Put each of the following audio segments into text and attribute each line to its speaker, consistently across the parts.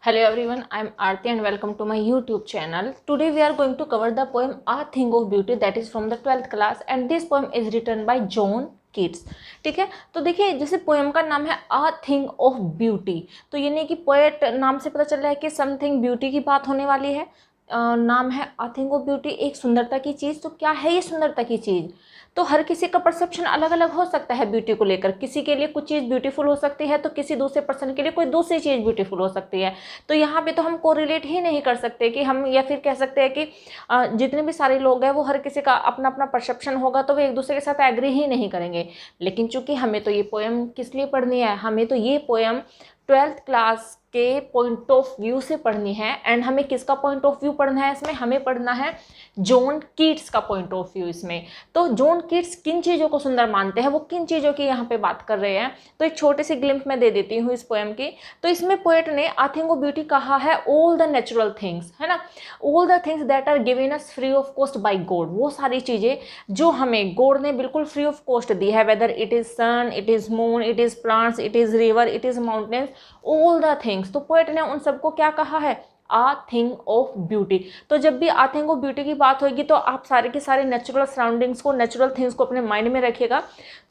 Speaker 1: Hello everyone, I am Aarti and welcome to my YouTube channel. Today we are going to cover the poem A Thing of Beauty that is from the 12th class and this poem is written by John Keats. ठीक है, तो देखिए जैसे poem का नाम है A Thing of Beauty, तो ये नहीं कि पोएट नाम से पता चल रहा है कि समथिंग ब्यूटी की बात होने वाली है। नाम है A Thing of Beauty, एक सुंदरता की चीज़। तो क्या है ये सुंदरता की चीज़? तो हर किसी का परसेप्शन अलग अलग हो सकता है ब्यूटी को लेकर। किसी के लिए कुछ चीज़ ब्यूटीफुल हो सकती है तो किसी दूसरे पर्सन के लिए कोई दूसरी चीज़ ब्यूटीफुल हो सकती है। तो यहाँ पे तो हम कोरिलेट ही नहीं कर सकते कि हम, या फिर कह सकते हैं कि जितने भी सारे लोग हैं वो हर किसी का अपना अपना परसेप्शन होगा तो वे एक दूसरे के साथ एग्री ही नहीं करेंगे। लेकिन चूंकि हमें तो ये पोएम किस लिए पढ़नी है, हमें तो ये पोएम 12th क्लास के पॉइंट ऑफ व्यू से पढ़नी है। एंड हमें किसका पॉइंट ऑफ व्यू पढ़ना है इसमें? हमें पढ़ना है जॉन कीट्स का पॉइंट ऑफ व्यू इसमें। तो जॉन कीट्स किन चीज़ों को सुंदर मानते हैं, वो किन चीज़ों की यहाँ पे बात कर रहे हैं, तो एक छोटी सी ग्लिम्प मैं दे देती हूँ इस पोएम की। तो इसमें पोएट ने आ थिंग ऑफ ब्यूटी कहा है ऑल द नेचुरल थिंग्स, है ना, all the things that are given us free of cost by God. वो सारी चीज़ें जो हमें गॉड ने बिल्कुल फ्री ऑफ कॉस्ट दी है, whether it is sun, it is moon, it is plants, it is river, it is mountains, all the things. तो poet ने उन सबको क्या कहा है? A thing of beauty. तो जब भी आ थिंग ऑफ ब्यूटी की बात होगी तो आप सारे के सारे नेचुरल सराउंडिंग्स को, नेचुरल थिंग्स को अपने माइंड में रखिएगा।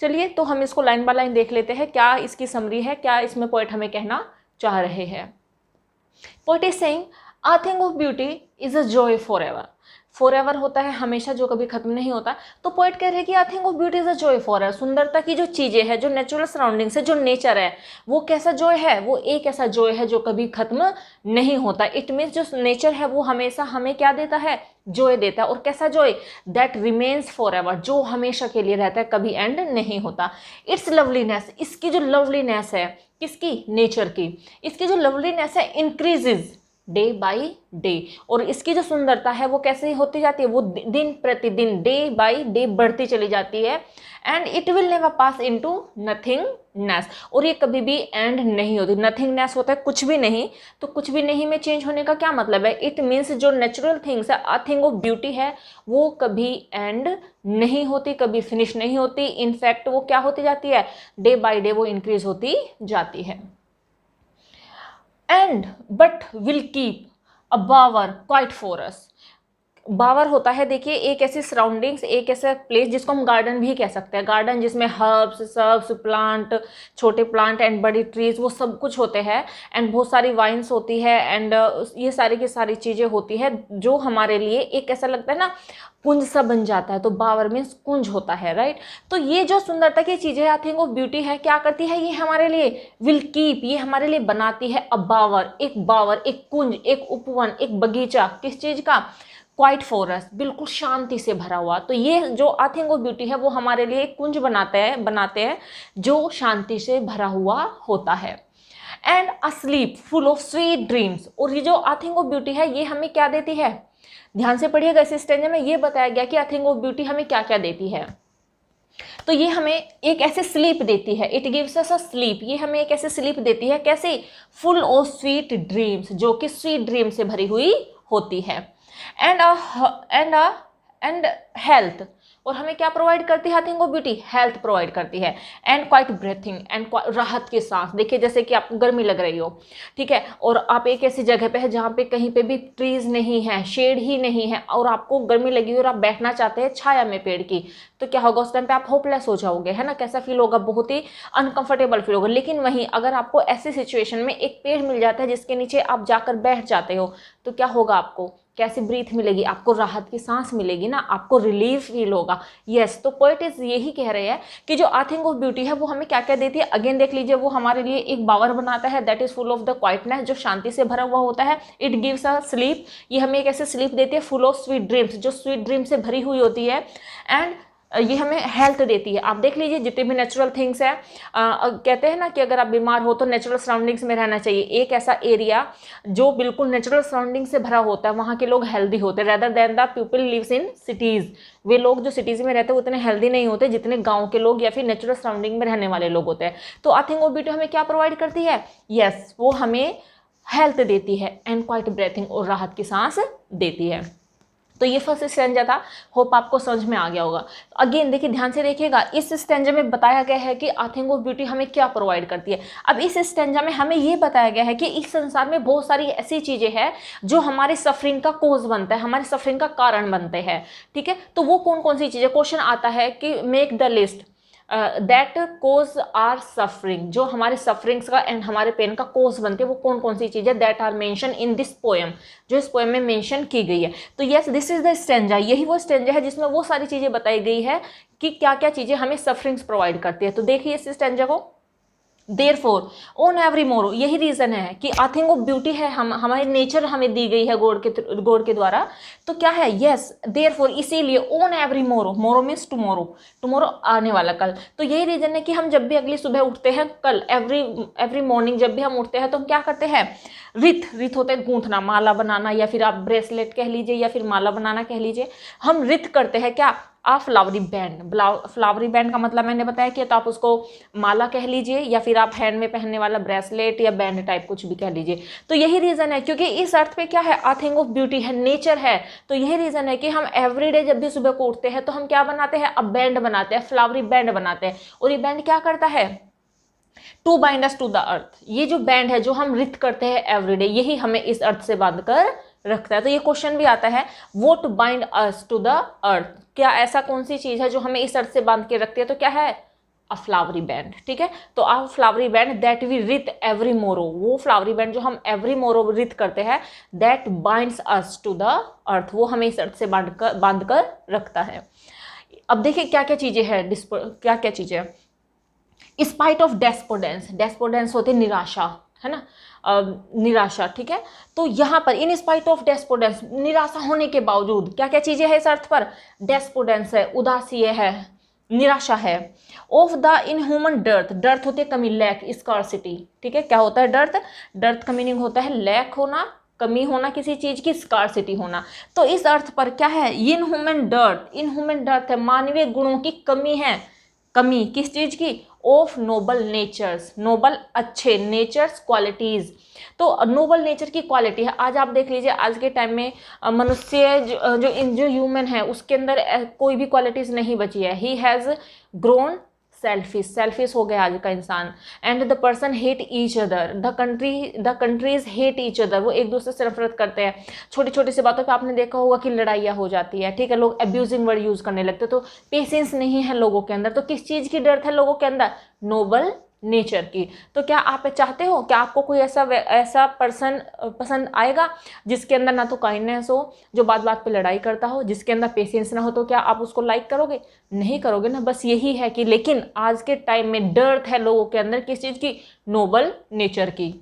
Speaker 1: चलिए तो हम इसको लाइन बाय लाइन देख लेते हैं, क्या इसकी समरी है, क्या इसमें पोएट हमें कहना चाह रहे हैं। Poet is saying a thing of beauty is a joy forever. Forever होता है हमेशा, जो कभी खत्म नहीं होता। तो पोएट कह रहे हैं कि आई think of beauty is a joy for ever. सुंदरता की जो चीज़ें हैं, जो नेचुरल सराउंडिंग्स है, जो नेचर है, वो कैसा जॉय है? वो एक ऐसा जॉय है जो कभी खत्म नहीं होता। इट मीन्स जो नेचर है वो हमेशा हमें क्या देता है? जॉय देता है। और कैसा Joy? That remains for ever, जो हमेशा के लिए रहता है, कभी एंड नहीं होता। इट्स लवलीनेस, इसकी जो लवलीनेस है, किसकी? नेचर की। इसकी जो लवलीनेस है इंक्रीजेज डे बाई डे। और इसकी जो सुंदरता है वो कैसे होती जाती है? वो दिन प्रतिदिन, डे बाई डे बढ़ती चली जाती है। And it will never pass into nothingness. और ये कभी भी एंड नहीं होती। नथिंगनेस होता है कुछ भी नहीं, तो कुछ भी नहीं में चेंज होने का क्या मतलब है? इट मीन्स जो नेचुरल थिंग्स है, आ थिंग ऑफ ब्यूटी है, वो कभी एंड नहीं होती, कभी फिनिश नहीं होती। इनफैक्ट वो क्या होती जाती है? डे बाई डे वो इंक्रीज होती जाती है। And but will keep a bower quiet for us. Bower होता है, देखिए, एक ऐसी सराउंडिंग्स, एक ऐसा प्लेस जिसको हम गार्डन भी कह सकते हैं। गार्डन जिसमें हर्ब्स, सर्ब्स, प्लांट, छोटे प्लांट एंड बड़ी ट्रीज, वो सब कुछ होते हैं। एंड बहुत सारी वाइन्स होती है एंड ये सारी की सारी चीज़ें होती है जो हमारे लिए एक ऐसा लगता है ना, कुंज सा बन जाता है। तो बावर मीन्स कुंज होता है, राइट। तो ये जो सुंदरता की चीज़ें आई थिंक ऑफ ब्यूटी है, क्या करती है ये हमारे लिए? विल कीप, ये हमारे लिए बनाती है अ बावर, एक कुंज, एक उपवन, एक बगीचा। किस चीज़ का? क्वाइट फॉरेस्ट, बिल्कुल शांति से भरा हुआ। तो ये जो आ थिंग ऑफ ब्यूटी है वो हमारे लिए एक कुंज बनाते हैं जो शांति से भरा हुआ होता है। And a slip full of sweet dreams. और ये जो आ थिंग ऑफ ब्यूटी है ये हमें क्या देती है? ध्यान से पढ़िएगा, इस स्टेंजा में ये बताया गया कि आ थिंग ऑफ ब्यूटी हमें क्या क्या देती है। तो ये हमें एक ऐसे स्लीप देती है, it gives us a slip. ये हमें एक ऐसे स्लीप देती है, कैसे? फुल ऑफ स्वीट ड्रीम्स, जो कि स्वीट ड्रीम से भरी हुई होती है। And health. और हमें क्या प्रोवाइड करती है a thing of beauty? Health provide करती है। एंड क्वाइट ब्रेथिंग, एंड राहत की सांस। देखिए जैसे कि आपको गर्मी लग रही हो, ठीक है, और आप एक ऐसी जगह पे है जहाँ पे कहीं पे भी ट्रीज नहीं है, शेड ही नहीं है, और आपको गर्मी लगी और आप बैठना चाहते हैं छाया में पेड़ की, तो क्या होगा उस टाइम पे? आप होपलेस हो जाओगे, है ना। कैसा फील होगा? बहुत ही अनकंफर्टेबल फील होगा। लेकिन वहीं अगर आपको ऐसी सिचुएशन में एक पेड़ मिल जाता है जिसके नीचे आप जाकर बैठ जाते हो, तो क्या होगा? आपको कैसी ब्रीथ मिलेगी? आपको राहत की सांस मिलेगी ना, आपको रिलीफ फील होगा। यस, तो पोएट इज यही कह रहे हैं कि जो आ थिंग ऑफ ब्यूटी है वो हमें क्या क्या देती है। अगेन देख लीजिए, वो हमारे लिए एक बावर बनाता है that is full of the quietness, जो शांति से भरा हुआ होता है। इट गिव्स अ स्लीप, ये हमें एक ऐसे स्लीप देती है फुल ऑफ स्वीट ड्रीम्स, जो स्वीट ड्रीम से भरी हुई होती है। एंड ये हमें हेल्थ देती है। आप देख लीजिए जितने भी नेचुरल थिंग्स हैं, कहते हैं ना कि अगर आप बीमार हो तो नेचुरल सराउंडिंग्स में रहना चाहिए। एक ऐसा एरिया जो बिल्कुल नेचुरल सराउंडिंग से भरा होता है, वहाँ के लोग हेल्दी होते हैं rather than the people lives in cities. वे लोग जो सिटीज़ में रहते हैं वो उतने हेल्दी नहीं होते जितने गाँव के लोग या फिर नेचुरल सराउंडिंग में रहने वाले लोग होते हैं। तो आई थिंक वो ब्यूटी हमें क्या प्रोवाइड करती है? यस, वो हमें हेल्थ देती है एंड क्वाइट ब्रेथिंग, और राहत की सांस देती है। तो ये फर्स्ट स्टैंजा था, होप आपको समझ में आ गया होगा। अगेन देखिए, ध्यान से देखिएगा, इस स्टैंजा में बताया गया है कि आ थिंग ऑफ ब्यूटी हमें क्या प्रोवाइड करती है। अब इस स्टैंजा में हमें ये बताया गया है कि इस संसार में बहुत सारी ऐसी चीज़ें हैं जो हमारे सफरिंग का कोज बनता है, हमारे सफरिंग का कारण बनते हैं, ठीक है। तो वो कौन कौन सी चीज़ें, क्वेश्चन आता है कि make the list that cause are suffering, जो हमारे सफरिंग्स का एंड हमारे पेन का कोज बनते हैं, वो कौन कौन सी चीज़ें that are mention in this poem, जो इस पोएम में मेंशन की गई है। तो yes, this is the stanza, यही वो स्टैंजा है जिसमें वो सारी चीज़ें बताई गई है कि क्या क्या चीज़ें हमें सफरिंग्स प्रोवाइड करती है। तो देखिए इस स्टैंजा को, देयरफॉर ऑन एवरी मोरो, यही रीजन है कि आ थिंग ऑफ ब्यूटी है, हमारी नेचर हमें दी गई है गॉड के द्वारा। तो क्या है, यस, देयरफॉर, इसीलिए ऑन एवरी मोरो, मोरो मीन्स टुमारो, टुमारो आने वाला कल। तो यही रीजन है कि हम जब भी अगली सुबह उठते हैं, कल एवरी मॉर्निंग जब भी हम उठते हैं तो हम क्या करते हैं, रित होते हैं गूंथना, माला बनाना, या फिर आप ब्रेसलेट कह लीजिए या फिर माला बनाना कह लीजिए, हम रित करते हैं क्या, आ फ्लावरी बैंड। फ्लावरी बैंड का मतलब मैंने बताया कि तो आप उसको माला कह लीजिए या फिर आप हैंड में पहनने वाला ब्रेसलेट या बैंड टाइप कुछ भी कह लीजिए। तो यही रीज़न है, क्योंकि इस अर्थ पे क्या है, आ थिंग ऑफ ब्यूटी है, नेचर है। तो यही रीज़न है कि हम एवरीडे जब भी सुबह को उठते हैं तो हम क्या बनाते हैं, अब बैंड बनाते हैं, फ्लावरी बैंड बनाते हैं। और ये बैंड क्या करता है, to bind us to the earth. ये जो बैंड है जो हम रित करते हैं एवरीडे, यही हमें इस अर्थ से बांध कर रखता है। तो ये क्वेश्चन भी आता है, what bind us to the earth, क्या ऐसा कौन सी चीज है जो हमें इस अर्थ से बांध के रखती है। तो क्या है, अ फ्लावरी बैंड, ठीक है। तो a flowery band that we wreathe every morrow, वो फ्लावरी बैंड जो हम एवरी मोरो रिथ करते हैं, that binds us to the earth, वो हमें इस अर्थ से बांध कर रखता है। अब देखिए क्या क्या चीजें हैं, क्या क्या चीजें, स्पाइट ऑफ डेस्पोडेंस, डेस्पोडेंस होते निराशा, है ना, निराशा, ठीक है। तो यहाँ पर इन स्पाइट ऑफ डेस्पोडेंस, निराशा होने के बावजूद क्या क्या चीजें हैं इस अर्थ पर, डेस्पोडेंस है, उदासी है, निराशा है। Of the inhuman dearth, dearth होते कमी, लैक, स्कार्सिटी, ठीक है। क्या होता है डर्थ, डर्थ का मीनिंग होता है लैक होना, कमी होना किसी चीज की, स्कार्सिटी होना। तो इस अर्थ पर क्या है, इनह्यूमन डर्थ, इनह्यूमन डर्थ है, मानवीय गुणों की कमी है। कमी किस चीज की, ऑफ नोबल नेचर्स, नोबल अच्छे, नेचर्स क्वालिटीज। तो नोबल नेचर की क्वालिटी है। आज आप देख लीजिए, आज के टाइम में मनुष्य जो ह्यूमन है उसके अंदर कोई भी क्वालिटीज नहीं बची है। He has grown selfish, selfish हो गया आज का इंसान। And the person hate each other, the countries hate each other, वो एक दूसरे से नफरत करते हैं। छोटी छोटी सी बातों पे आपने देखा होगा कि लड़ाइयाँ हो जाती है, ठीक है। लोग अब्यूजिंग वर्ड यूज करने लगते, तो पेशेंस नहीं है लोगों के अंदर। तो किस चीज़ की डर है लोगों के अंदर, नोबल नेचर की। तो क्या आप चाहते हो, क्या आपको कोई ऐसा पर्सन पसंद आएगा जिसके अंदर ना तो काइंडनेस हो, जो बात बात पे लड़ाई करता हो, जिसके अंदर पेशेंस ना हो। तो क्या आप उसको लाइक करोगे, नहीं करोगे ना। बस यही है कि लेकिन आज के टाइम में डर है लोगों के अंदर किस चीज़ की, नोबल नेचर की।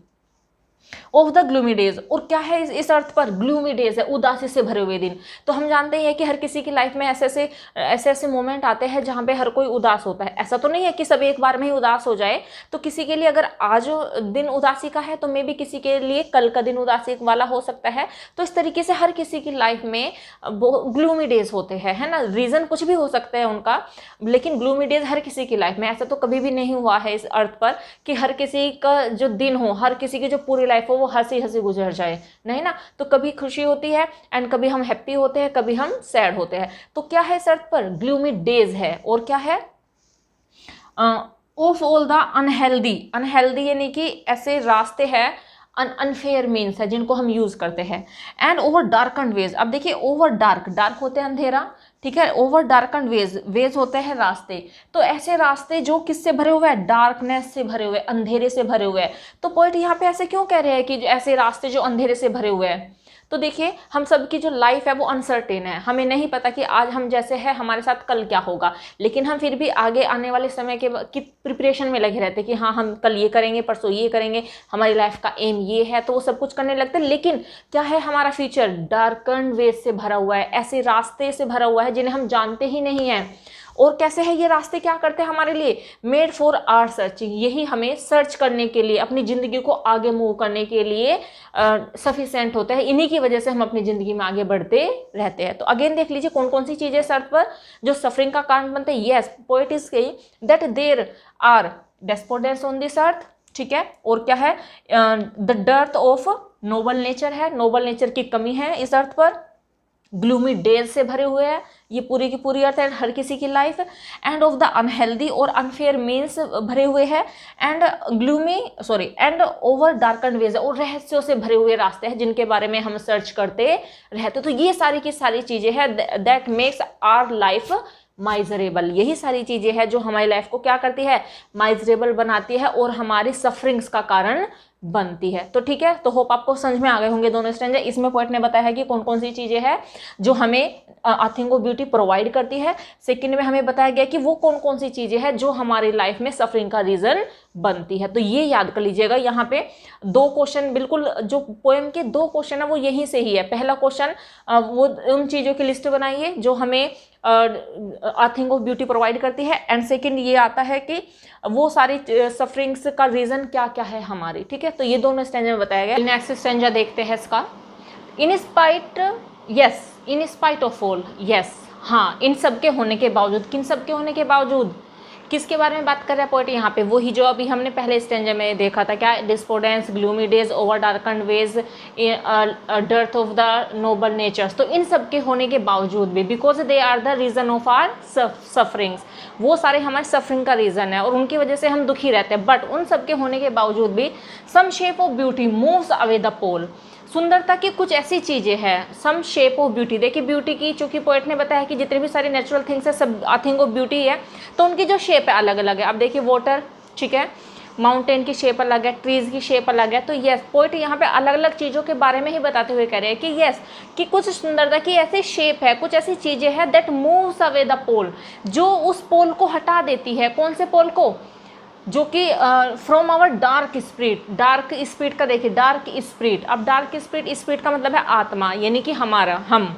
Speaker 1: ऑफ द ग्लूमी डेज, और क्या है इस अर्थ पर, ग्लूमी डेज है, उदासी से भरे हुए दिन। तो हम जानते हैं कि हर किसी की लाइफ में ऐसे ऐसे मोमेंट आते हैं जहाँ पे हर कोई उदास होता है। ऐसा तो नहीं है कि सब एक बार में ही उदास हो जाए। तो किसी के लिए अगर आज दिन उदासी का है तो मे भी किसी के लिए कल का दिन उदासी वाला हो सकता है। तो इस तरीके से हर किसी की लाइफ में ग्लूमी डेज होते हैं, है ना। रीजन कुछ भी हो सकता है उनका, लेकिन ग्लूमी डेज हर किसी की लाइफ में। ऐसा तो कभी भी नहीं हुआ है इस अर्थ पर कि हर किसी का जो दिन हो, हर किसी की जो पूरी लाइफ हो वो हंसी हंसी गुजर जाए, नहीं ना। तो कभी खुशी होती है एंड कभी हम हैप्पी होते हैं, कभी हम सैड होते हैं। तो क्या है इस अर्थ पर, ग्लूमी डेज है। और क्या है, of all the unhealthy, unhealthy यानी कि ऐसे रास्ते हैं, अनफेयर मीन्स है जिनको हम यूज करते हैं। एंड ओवर डार्कन वेज, अब देखिए ओवर डार्क, डार्क होते हैं अंधेरा, ठीक है। ओवर डार्कन वेज, वेज होते हैं रास्ते। तो ऐसे रास्ते जो किससे भरे हुए हैं, डार्कनेस से भरे हुए, अंधेरे से भरे हुए हैं। तो पोएट यहाँ पे ऐसे क्यों कह रहे हैं कि ऐसे रास्ते जो अंधेरे से भरे हुए हैं। तो देखिए हम सब की जो लाइफ है वो अनसर्टेन है, हमें नहीं पता कि आज हम जैसे हैं हमारे साथ कल क्या होगा। लेकिन हम फिर भी आगे आने वाले समय की प्रिपरेशन में लगे रहते हैं कि हाँ हम कल ये करेंगे, परसों ये करेंगे, हमारी लाइफ का एम ये है, तो वो सब कुछ करने लगते हैं। लेकिन क्या है, हमारा फ्यूचर डार्कन वेज से भरा हुआ है, ऐसे रास्ते से भरा हुआ है जिन्हें हम जानते ही नहीं हैं। और कैसे है ये रास्ते, क्या करते हैं हमारे लिए, मेड फॉर आवर सर्चिंग, यही हमें सर्च करने के लिए, अपनी ज़िंदगी को आगे मूव करने के लिए सफिशेंट होता है। इन्हीं की वजह से हम अपनी ज़िंदगी में आगे बढ़ते रहते हैं। तो अगेन देख लीजिए कौन कौन सी चीज़ें इस अर्थ पर जो सफरिंग का कारण बनते हैं। Yes, poet is saying that there are despondence on this earth, ठीक है। और क्या है, the dearth of noble nature है, नोबल नेचर की कमी है इस अर्थ पर। ग्लूमी डेज से भरे हुए हैं ये पूरी की पूरी अर्थ है, हर किसी की life. And of the unhealthy और अनफेयर मीन्स भरे हुए हैं। And and over darken ways, और रहस्यों से भरे हुए रास्ते हैं जिनके बारे में हम सर्च करते रहते। तो ये सारी की सारी चीजें हैं that makes our life miserable. यही सारी चीजें हैं जो हमारी लाइफ को क्या करती है, माइजरेबल बनाती है और हमारी सफरिंग्स का कारण बनती है। तो ठीक है, तो होप आपको समझ में आ गए होंगे दोनों स्टैंजा। इसमें पोएट ने बताया है कि कौन कौन सी चीजें हैं जो हमें आई थिंक ऑफ ब्यूटी प्रोवाइड करती है। सेकंड में हमें बताया गया कि वो कौन कौन सी चीजें हैं जो हमारी लाइफ में सफरिंग का रीजन बनती है। तो ये याद कर लीजिएगा। यहाँ पे दो क्वेश्चन, बिल्कुल जो पोएम के दो क्वेश्चन है वो यहीं से ही है। पहला क्वेश्चन वो उन चीजों की लिस्ट बनाइए जो हमें आई थिंक ऑफ ब्यूटी प्रोवाइड करती है। एंड सेकंड ये आता है कि वो सारी सफरिंग्स का रीजन क्या क्या है हमारी। ठीक है, तो ये दोनों स्टैंजा में बताया गया। नेक्स्ट स्टैंजा देखते हैं इसका। In spite of all, yes, हाँ, इन सब के होने के बावजूद, किन सब के होने के बावजूद, किसके बारे में बात कर रहा है पोएट यहाँ पे, वही जो अभी हमने पहले स्टैंजा में देखा था, क्या, despondence, gloomy days, over darken ways, dearth of the noble natures. तो इन सब के होने के बावजूद भी, because they are the reason of our sufferings, वो सारे हमारे सफरिंग का रीजन है और उनकी वजह से हम दुखी रहते हैं। बट उन सब के होने के बावजूद भी some shape of beauty moves away the pall. सुंदरता की कुछ ऐसी चीज़ें हैं, सम शेप ऑफ ब्यूटी। देखिए ब्यूटी की, चूंकि पोएट ने बताया कि जितने भी सारी नेचुरल थिंग्स है सब आई थिंक ऑफ ब्यूटी है, तो उनकी जो शेप है अलग अलग है। अब देखिए वाटर, ठीक है, माउंटेन की शेप अलग है, ट्रीज की शेप अलग है। तो यस, पोएट यहाँ पे अलग अलग चीज़ों के बारे में ही बताते हुए कह रहे हैं कि यस, कि कुछ सुंदरता की ऐसी शेप है, कुछ ऐसी चीज़ें हैं दैट मूव्स अवे द पोल, जो उस पोल को हटा देती है। कौन से पोल को, जो कि from our dark spirit. Dark spirit का देखिए, डार्क स्पिरिट, अब डार्क स्पिरिट का मतलब है आत्मा, यानी कि हमारा, हम।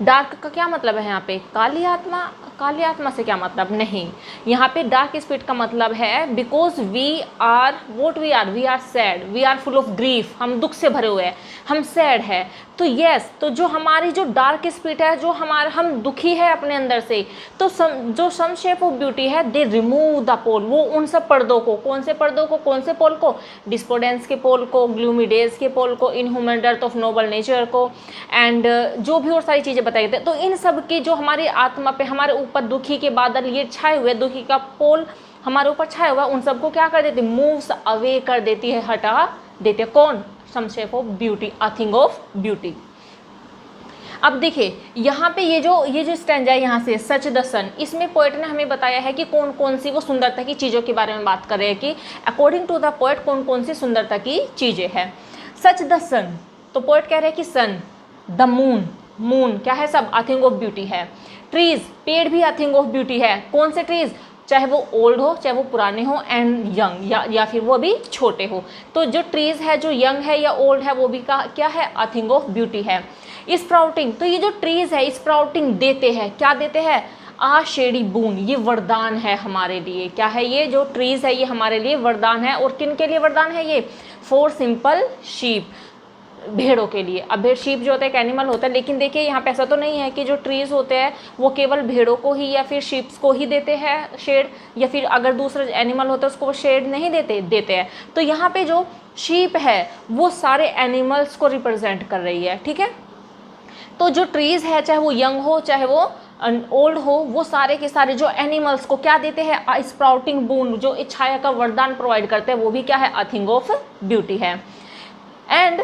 Speaker 1: डार्क का क्या मतलब है यहाँ पे, काली आत्मा। काली आत्मा से क्या मतलब, नहीं, यहाँ पे डार्क स्पिरिट का मतलब है because we are what we are sad, we are full of grief, हम दुख से भरे हुए हैं, हम सैड है। तो यस, तो जो हमारी जो डार्क स्पिरिट है, जो हमारा, हम दुखी है अपने अंदर से, तो जो सम शेप ऑफ ब्यूटी है दे रिमूव द पोल, वो उन सब पर्दों को, कौन से पर्दों को, कौन से पोल को, डिस्पोडेंस के पोल को, ग्लूमी डेज के पोल को, inhuman dearth of noble nature को, एंड जो भी और सारी चीज़ें बताई गई। तो इन सब की जो हमारी आत्मा पे, हमारे ऊपर दुखी के बादल ये छाए हुए, दुखी का पोल हमारे ऊपर छाया हुआ, उन सबको क्या कर देती, मूव्स अवे कर देती है, हटा देती है। कौन, some shape of beauty, a thing of beauty. अब देखिए यहाँ पे ये जो स्टैंजा है यहाँ से, सच द सन, इसमें पोएट ने हमें बताया है कि कौन कौन सी वो सुंदरता की चीज़ों के बारे में बात कर रहे हैं, कि अकॉर्डिंग टू द पोएट कौन कौन सी सुंदरता की चीज़ें हैं। सच द सन, तो पोएट कह रहे हैं कि सन, द मून क्या है, सब अ थिंग ऑफ ब्यूटी है। ट्रीज, पेड़ भी अ थिंग ऑफ ब्यूटी है। कौन से ट्रीज, चाहे वो ओल्ड हो, चाहे वो पुराने हो, एंड यंग, या फिर वो भी छोटे हो। तो जो ट्रीज है, जो यंग है या ओल्ड है, वो भी क्या है, अ थिंग ऑफ ब्यूटी है। स्प्राउटिंग, तो ये जो ट्रीज है स्प्राउटिंग देते हैं, क्या देते हैं, आ शेडी बून, ये वरदान है हमारे लिए। क्या है, ये जो ट्रीज है ये हमारे लिए वरदान है। और किन के लिए वरदान है ये, फॉर सिंपल शीप, भेड़ों के लिए। अब शीप जो होता है एक एनिमल होता है, लेकिन देखिए यहाँ पे ऐसा तो नहीं है कि जो ट्रीज होते हैं वो केवल भेड़ों को ही या फिर शीप्स को ही देते हैं शेड, या फिर अगर दूसरा एनिमल होता है उसको शेड नहीं देते हैं। तो यहाँ पे जो शीप है वो सारे एनिमल्स को रिप्रेजेंट कर रही है। ठीक है, तो जो ट्रीज है, चाहे वो यंग हो चाहे वो ओल्ड हो, वो सारे के सारे जो एनिमल्स को क्या देते हैं, स्प्राउटिंग बून, जो छाया का वरदान प्रोवाइड करते हैं, वो भी क्या है, अ थिंग ऑफ ब्यूटी है। And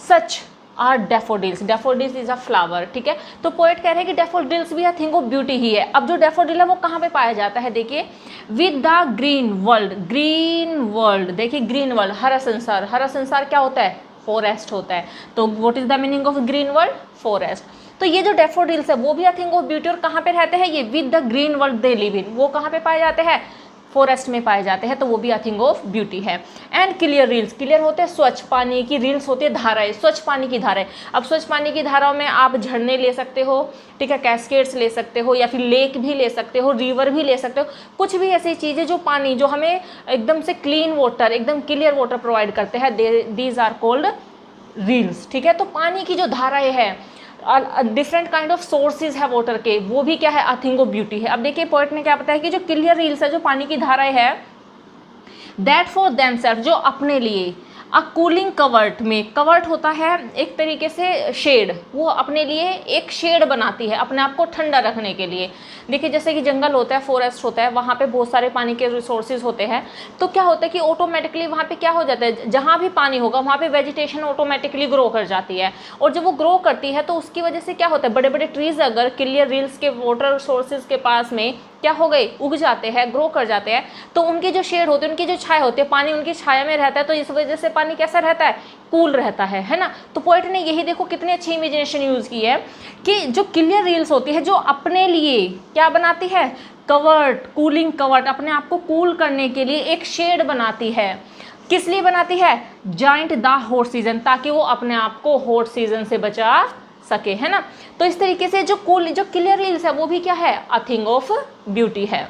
Speaker 1: such are daffodils, daffodils is a flower. ठीक है, तो पोएट कह रहे हैं कि डैफोडिल्स भी अ थिंग ऑफ ब्यूटी ही है। अब जो डैफोडिल है वो कहाँ पे पाया जाता है, देखिए, विद द ग्रीन वर्ल्ड, देखिए ग्रीन वर्ल्ड, हरा संसार क्या होता है, फॉरेस्ट होता है। तो what is the meaning of green world, forest. तो ये जो डैफोडिल्स है वो भी अ थिंग ऑफ ब्यूटी, और कहाँ पे रहते हैं ये, with the green world they live in, वो कहाँ पे पाए जाते हैं, फॉरेस्ट में पाए जाते हैं, तो वो भी अ थिंग ऑफ ब्यूटी है। एंड क्लियर रील्स, क्लियर होते हैं स्वच्छ पानी की, रील्स होती है धाराएं, स्वच्छ पानी की धाराएं। अब स्वच्छ पानी की धाराओं में आप झरने ले सकते हो, ठीक है, कैस्केड्स ले सकते हो, या फिर लेक भी ले सकते हो, रिवर भी ले सकते हो, कुछ भी ऐसी चीज़ें जो पानी, जो हमें एकदम से क्लीन वाटर, एकदम क्लियर वाटर प्रोवाइड करते हैं, दीज आर कॉल्ड रील्स। ठीक है, तो पानी की जो धाराएं हैं, डिफरेंट काइंड ऑफ सोर्सेज है वाटर के, वो भी क्या है, अ थिंग ऑफ ब्यूटी है। अब देखिए पोएट ने क्या बताया कि जो क्लियर रील्स है, जो पानी की धाराएं है, दैट फॉर देमसेल्फ, जो अपने लिए, अ कूलिंग कवर्ट में, कवर्ट होता है एक तरीके से शेड, वो अपने लिए एक शेड बनाती है अपने आप को ठंडा रखने के लिए। देखिए जैसे कि जंगल होता है, फॉरेस्ट होता है, वहाँ पे बहुत सारे पानी के रिसोर्सेज होते हैं, तो क्या होता है कि ऑटोमेटिकली वहाँ पे क्या हो जाता है, जहाँ भी पानी होगा वहाँ पे वेजिटेशन ऑटोमेटिकली ग्रो कर जाती है, और जब वो ग्रो करती है तो उसकी वजह से क्या होता है, बड़े बड़े ट्रीज अगर क्लियर रील्स के वाटर रिसोर्सेज के पास में क्या हो गए, उग जाते हैं, ग्रो कर जाते हैं, तो उनकी जो शेड होती है, उनकी जो छाया होती है, पानी उनकी छाया में रहता है, तो इस वजह से पानी कैसा रहता है, कूल रहता है ना। तो पोएट ने यही देखो कितनी अच्छी इमेजिनेशन यूज की है कि जो क्लियर रील्स होती है, जो अपने लिए क्या बनाती है, कवर्ट, कूलिंग कवर्ट, अपने आप को कूल करने के लिए एक शेड बनाती है। किस लिए बनाती है, जाइंट द हॉट सीजन, ताकि वो अपने आप को हॉट सीजन से बचा सके, है ना। तो इस तरीके से जो क्लियर रील्स है वो भी क्या है, अ थिंग ऑफ ब्यूटी है।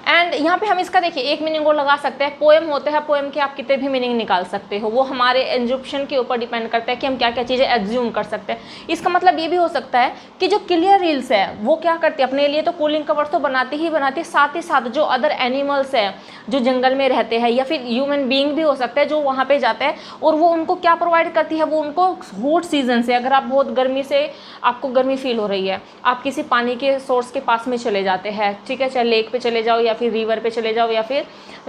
Speaker 1: एंड यहाँ पे हम इसका देखिए एक मीनिंग और लगा सकते हैं, पोएम होते हैं, पोएम के आप कितने भी मीनिंग निकाल सकते हो, वो हमारे एज्यूम्पशन के ऊपर डिपेंड करता है कि हम क्या क्या चीज़ें एज्यूम कर सकते हैं। इसका मतलब ये भी हो सकता है कि जो क्लियर रील्स है वो क्या करती है, अपने लिए तो कूलिंग कवर तो बनाती ही बनाती है, साथ ही साथ जो अदर एनिमल्स है जो जंगल में रहते हैं, या फिर ह्यूमन बीइंग भी हो सकता है जो वहाँ पे जाते हैं, और वो उनको क्या प्रोवाइड करती है, वो उनको हॉट सीजन से, अगर आप बहुत गर्मी से, आपको गर्मी फील हो रही है, आप किसी पानी के सोर्स के पास में चले जाते हैं, ठीक है, चाहे लेक पे चले जाओ या फिर रिवर पे चले जाओ या फिर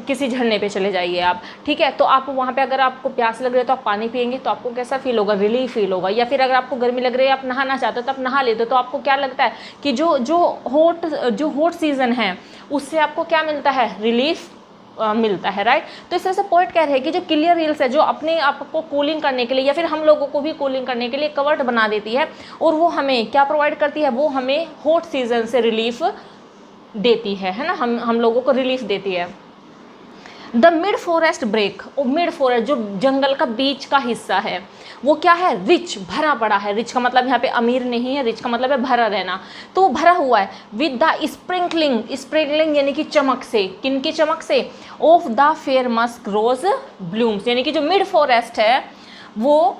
Speaker 1: किसी झरने पे चले जाइए आप, ठीक है, तो आप वहाँ पे अगर आपको प्यास लग रही है तो आप पानी पियेंगे तो आपको कैसा फील होगा, रिलीफ फील होगा। या फिर अगर आपको गर्मी लग रही है, आप नहाना चाहते हो तो आप नहा लेते हो, तो आपको क्या लगता है कि जो हॉट सीजन है उससे आपको क्या मिलता है, रिलीफ मिलता है, राइट। तो इस तरह से पोएट कह रहे हैं कि जो क्लियर रील्स है जो अपने आप को कूलिंग करने के लिए या फिर हम लोगों को भी कूलिंग करने के लिए कवर्ट बना देती है, और वो हमें क्या प्रोवाइड करती है, वो हमें हॉट सीजन से रिलीफ देती है ना, हम लोगों को रिलीफ देती है। The mid forest brake, mid forest जो जंगल का बीच का हिस्सा है वो क्या है, रिच, भरा पड़ा है। रिच का मतलब यहाँ पे अमीर नहीं है, रिच का मतलब है भरा रहना, तो वो भरा हुआ है। विद द स्प्रिंकलिंग, स्प्रिंकलिंग यानी कि चमक से, किन की चमक से, of the fair musk rose blooms, यानी कि जो मिड फॉरेस्ट है वो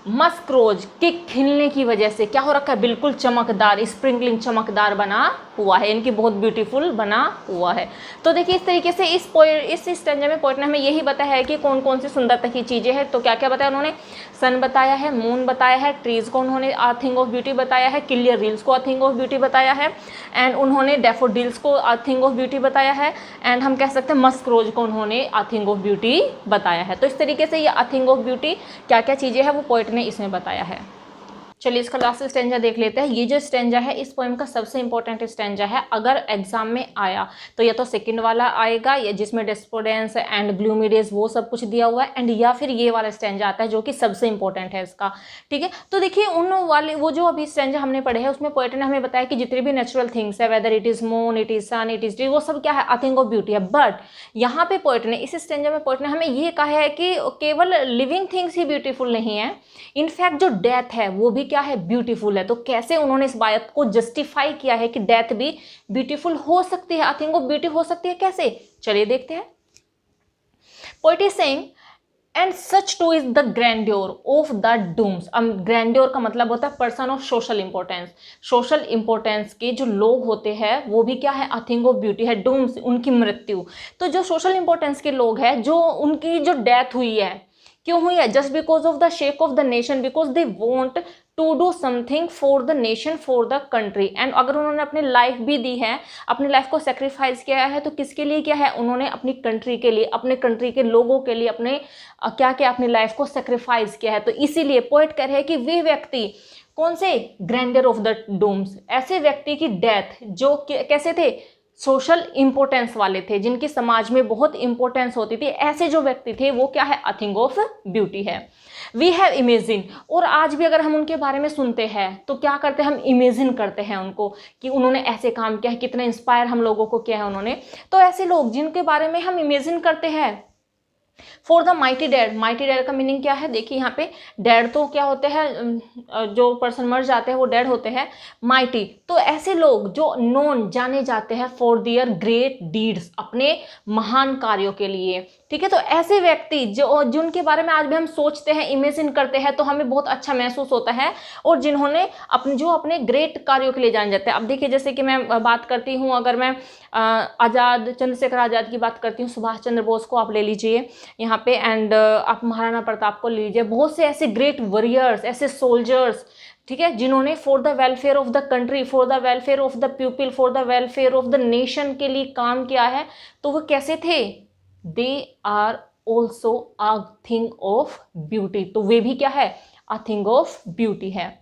Speaker 1: मस्क रोज के खिलने की वजह से क्या हो रखा है, बिल्कुल चमकदार, स्प्रिंकलिंग, चमकदार बना हुआ है, इनकी बहुत ब्यूटीफुल बना हुआ है। तो देखिए इस तरीके से इस स्टेंजा में पोएट ने हमें यही बताया है कि कौन कौन सी सुंदरता की चीज़ें हैं। तो क्या क्या बताया उन्होंने, सन बताया है, मून बताया है, ट्रीज को उन्होंने आ थिंग ऑफ ब्यूटी बताया है, क्लियर रील्स को आ थिंग ऑफ ब्यूटी बताया है, एंड उन्होंने डैफोडिल्स को आ थिंग ऑफ ब्यूटी बताया है, एंड हम कह सकते हैं मस्क रोज को उन्होंने आ थिंग ऑफ ब्यूटी बताया है। तो इस तरीके से ये आ थिंग ऑफ ब्यूटी क्या क्या चीज़ें हैं वो पोएट ने इसमें बताया है। चलिए इसका लास्ट स्टेंजा देख लेते हैं। ये जो स्टेंजा है इस पोएम का सबसे इंपॉर्टेंट स्टेंजा है। अगर एग्जाम में आया तो या तो सेकंड वाला आएगा, या जिसमें डेस्पोडेंस एंड ग्लूमी डेज वो सब कुछ दिया हुआ है, एंड या फिर ये वाला स्टेंजा आता है जो कि सबसे इंपॉर्टेंट है इसका, ठीक है। तो देखिए उन वाले वो जो अभी स्टेंजा हमने पढ़े हैं उसमें पोएट ने हमें बताया कि जितने भी नेचुरल थिंग्स है, whether it is moon, it is sun, it is tree, वो सब क्या है, आ थिंग ऑफ ब्यूटी है। बट यहाँ पे पोएट ने, इस स्टेंजा में पोएट ने हमें ये कहा है कि केवल लिविंग थिंग्स ही ब्यूटीफुल नहीं है, इनफैक्ट जो डेथ है वो भी क्या है, ब्यूटीफुल है। तो कैसे उन्होंने इस बात को जस्टिफाई किया है कि डेथ भी ब्यूटीफुल हो सकती है, आई थिंक वो ब्यूटी हो सकती है, कैसे, चलिए देखते हैं। Poet is saying and such too is the grandeur of the dooms. अब ग्रैंड्योर का मतलब होता है person of social importance, social importance के जो लोग होते हैं वो भी क्या है, आई थिंक ऑफ ब्यूटी है। डूम्स उनकी मृत्यु, तो जो सोशल इंपॉर्टेंस के लोग हैं, जो उनकी जो डेथ हुई है, क्यों हुई है, just because of the sake of the nation, because they want to do something for the nation, for the country. And अगर उन्होंने अपनी लाइफ भी दी है, अपनी लाइफ को सेक्रीफाइस किया है, तो किसके लिए किया है, उन्होंने अपनी कंट्री के लिए, अपने कंट्री के लोगों के लिए अपने क्या क्या अपनी लाइफ को सेक्रीफाइस किया है। तो इसीलिए पोएट कह रहे हैं कि वे व्यक्ति, कौन से, ग्रैंडर ऑफ द डूम्स, ऐसे व्यक्ति की डेथ जो कैसे थे, सोशल इंपॉर्टेंस वाले थे, जिनकी समाज में बहुत इंपॉर्टेंस होती थी, ऐसे जो व्यक्ति थे वो क्या है, आ थिंग ऑफ ब्यूटी है। वी हैव इमेजिन, और आज भी अगर हम उनके बारे में सुनते हैं तो क्या करते हैं, हम इमेजिन करते हैं उनको कि उन्होंने ऐसे काम किया है, कितना इंस्पायर हम लोगों को किया है उन्होंने। तो ऐसे लोग जिनके बारे में हम इमेजिन करते हैं, for the mighty dad, mighty dad का मीनिंग क्या है, देखिए यहाँ पे डैड तो क्या होते हैं, जो पर्सन मर जाते हैं वो डैड होते हैं, माइटी तो ऐसे लोग जो नोन, जाने जाते हैं फॉर दियर ग्रेट डीड्स, अपने महान कार्यों के लिए, ठीक है। तो ऐसे व्यक्ति जो जिनके बारे में आज भी हम सोचते हैं, इमेजिन करते हैं, तो हमें बहुत अच्छा महसूस होता है, और जिन्होंने अपने ग्रेट कार्यों के लिए जाने जाते हैं। अब देखिए, जैसे कि मैं बात करती हूँ, अगर मैं आज़ाद, चंद्रशेखर आज़ाद की बात करती हूँ, सुभाष चंद्र बोस को आप ले लीजिए यहाँ पे, एंड आप महाराणा प्रताप को ले लीजिए, बहुत से ऐसे ग्रेट वॉरियर्स, ऐसे सोल्जर्स, ठीक है, जिन्होंने for the welfare of the country, for the welfare of the people, for the welfare of the nation के लिए काम किया है। तो वो कैसे थे? They are also a thing of beauty. तो वे भी क्या है? अ थिंग ऑफ ब्यूटी है।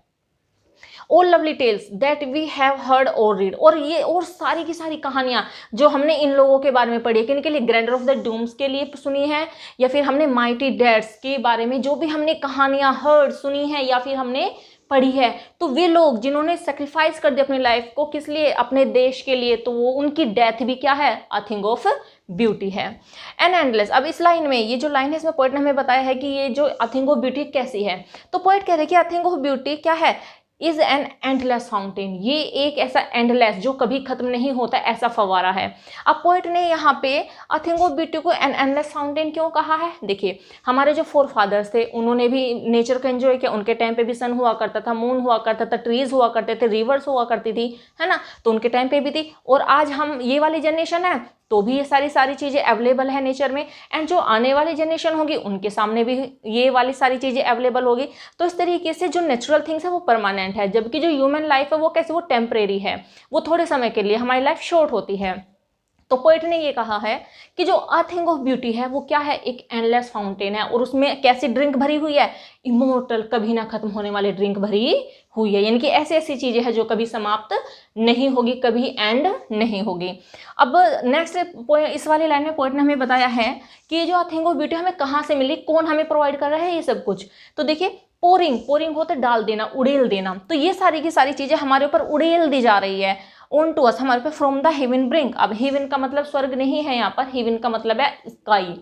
Speaker 1: All lovely tales that we have heard or read, और ये और सारी की सारी कहानियाँ जो हमने इन लोगों के बारे में पढ़ी है, किनके लिए? ग्रैंडर ऑफ द डूम्स के लिए सुनी है, या फिर हमने माइटी डैड्स के बारे में जो भी हमने कहानियाँ हर्ड सुनी है या फिर हमने पढ़ी है, तो वे लोग जिन्होंने सेक्रीफाइस कर दिया अपनी लाइफ को, किस लिए? अपने देश के लिए, तो वो उनकी डेथ भी क्या है? अ थिंग ऑफ ब्यूटी है। And endless. अब इस लाइन में, ये जो लाइन है, इसमें पोएट ने हमें बताया है कि ये जो अ थिंग ऑफ ब्यूटी कैसी है। तो पोएट कह रहे हैं कि अ थिंग ऑफ ब्यूटी क्या है? Is an endless fountain. ये एक ऐसा एंडलेस, जो कभी खत्म नहीं होता, ऐसा फवारा है। अब पोएट ने यहाँ पे अ थिंग ऑफ ब्यूटी को एन एंडलेस फाउंटेन क्यों कहा है? देखिए, हमारे जो फोर फादर्स थे, उन्होंने भी नेचर को एंजॉय किया। उनके टाइम पे भी सन हुआ करता था, मून हुआ करता था, ट्रीज हुआ करते थे, रिवर्स हुआ करती थी, है ना, तो उनके टाइम पे भी थी। और आज हम ये वाली जनरेशन है, तो भी ये सारी चीज़ें अवेलेबल है नेचर में, एंड जो आने वाली जनरेशन होगी उनके सामने भी ये वाली सारी चीज़ें अवेलेबल होगी। तो इस तरीके से जो नेचुरल थिंग्स है वो परमानेंट है, जबकि जो ह्यूमन लाइफ है वो कैसे? वो टेम्परेरी है, वो थोड़े समय के लिए, हमारी लाइफ शॉर्ट होती है। तो पोएट ने ये कहा है कि जो अ थिंग ऑफ ब्यूटी है वो क्या है? एक एंडलेस फाउंटेन है, और उसमें कैसी ड्रिंक भरी हुई है? इमोर्टल, कभी ना खत्म होने वाली ड्रिंक भरी हुई है, यानी कि ऐसी ऐसी चीजें हैं जो कभी समाप्त नहीं होगी, कभी एंड नहीं होगी। अब नेक्स्ट इस वाली लाइन में पोएट ने हमें बताया है कि ये जो अ थिंग ऑफ ब्यूटी हमें कहाँ से मिली, कौन हमें प्रोवाइड कर रहा है ये सब कुछ। तो देखिए, पोरिंग होता है डाल देना, उड़ेल देना, तो ये सारी की सारी चीजें हमारे ऊपर उड़ेल दी जा रही है, ऑन टू अस, हमारे पे, फ्रॉम द हेवन ब्रिंक। अब हेवन का मतलब स्वर्ग नहीं है यहाँ पर, हेवन का मतलब है स्काई,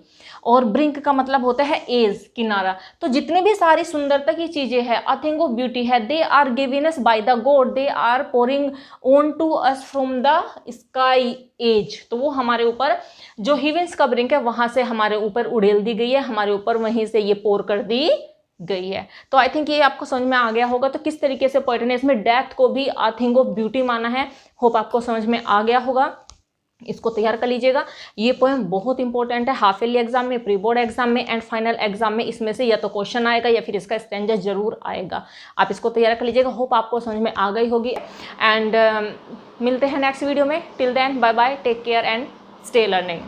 Speaker 1: और ब्रिंक का मतलब होता है एज, किनारा। तो जितनी भी सारी सुंदरता की चीजें हैं, अ थिंग ऑफ ब्यूटी है, they are given us by the God, they are pouring on to us from the sky edge. तो वो हमारे ऊपर जो हेवंस का ब्रिंक है वहां से हमारे ऊपर उड़ेल दी गई है, हमारे ऊपर वहीं से ये पोर कर दी गई है। तो आई थिंक ये आपको समझ में आ गया होगा, तो किस तरीके से पोएट ने इसमें डेथ को भी अ थिंग ऑफ ब्यूटी माना है। होप आपको समझ में आ गया होगा, इसको तैयार कर लीजिएगा। ये पोएम बहुत इंपॉर्टेंट है, हाफ ईयरली एग्जाम में, प्री बोर्ड एग्जाम में एंड फाइनल एग्जाम में, इसमें से या तो क्वेश्चन आएगा या फिर इसका स्टैंजा जरूर आएगा। आप इसको तैयार कर लीजिएगा। होप आपको समझ में आ गई होगी, एंड मिलते हैं नेक्स्ट वीडियो में। Till then, bye bye, take care and stay learning.